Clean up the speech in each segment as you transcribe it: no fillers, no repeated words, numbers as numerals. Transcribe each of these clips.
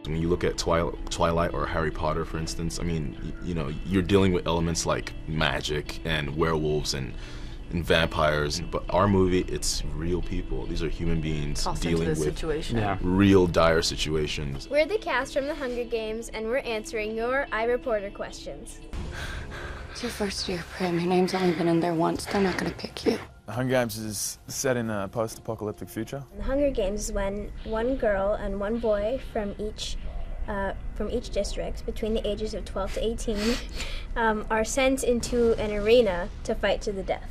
When you look at Twilight or Harry Potter, for instance, I mean, you know, you're dealing with elements like magic and werewolves and vampires, but our movie, it's real people. These are human beings dealing with real dire situations. We're the cast from The Hunger Games, and we're answering your iReporter questions. It's your first year, Prim. Your name's only been in there once. They're not going to pick you. The Hunger Games is set in a post-apocalyptic future. The Hunger Games is when one girl and one boy from each district, between the ages of 12 to 18, are sent into an arena to fight to the death.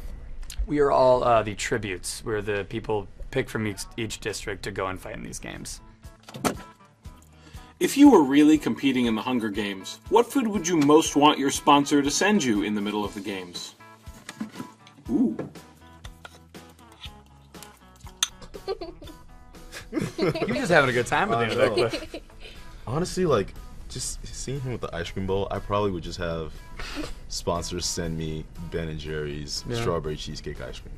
We are all the tributes. We're the people picked from each district to go and fight in these games. If you were really competing in the Hunger Games, what food would you most want your sponsor to send you in the middle of the games? Ooh. You're just having a good time at the end of that clip. Honestly, like, just seeing him with the ice cream bowl, I probably would just have sponsors send me Ben & Jerry's strawberry cheesecake ice cream.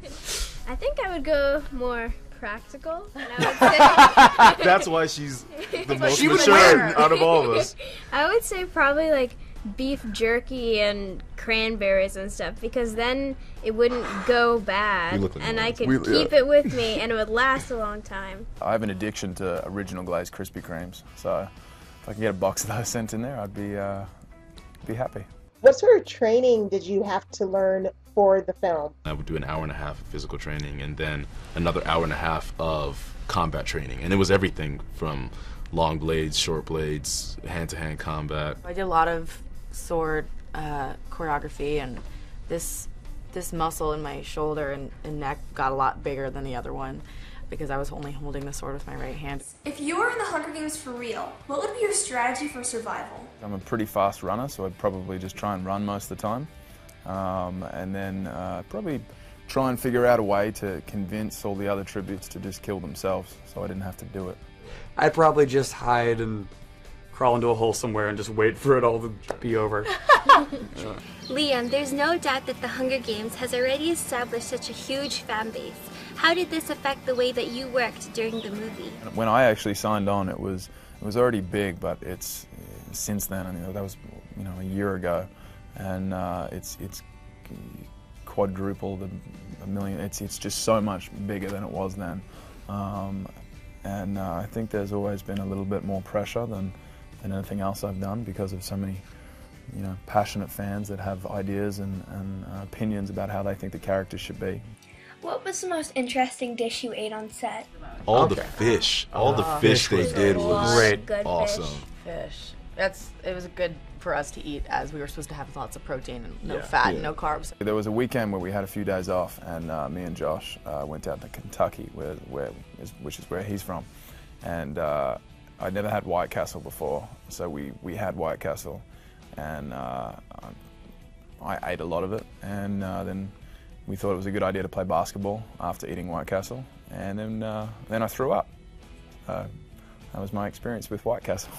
I think I would go more practical. And I would say That's why she's the most mature out of all of us. I would say probably like beef jerky and cranberries and stuff, because then it wouldn't go bad and I could keep it with me and it would last a long time. I have an addiction to original glazed Krispy Kremes, so if I can get a box of those sent in there, I'd be happy. What sort of training did you have to learn for the film? I would do an hour and a half of physical training and then another hour and a half of combat training, and it was everything from long blades, short blades, hand-to-hand combat. I did a lot of sword choreography, and this muscle in my shoulder and neck got a lot bigger than the other one because I was only holding the sword with my right hand. If you were in the Hunger Games for real, what would be your strategy for survival? I'm a pretty fast runner, so I'd probably just try and run most of the time. And then probably try and figure out a way to convince all the other tributes to just kill themselves so I didn't have to do it. I'd probably just hide and crawl into a hole somewhere and just wait for it all to be over. Liam, there's no doubt that the Hunger Games has already established such a huge fan base. How did this affect the way that you worked during the movie? When I actually signed on, it was already big, but it's since then, that was a year ago, and it's quadrupled a million. It's just so much bigger than it was then, and I think there's always been a little bit more pressure than anything else I've done because of so many passionate fans that have ideas and opinions about how they think the characters should be. What was the most interesting dish you ate on set? All the fish they did was great. Awesome. Fish. It was good for us to eat, as we were supposed to have lots of protein and no fat, no carbs. There was a weekend where we had a few days off, and me and Josh went out to Kentucky, which is where he's from, and I'd never had White Castle before, so we had White Castle, and I ate a lot of it, and then we thought it was a good idea to play basketball after eating White Castle, and then I threw up. That was my experience with White Castle.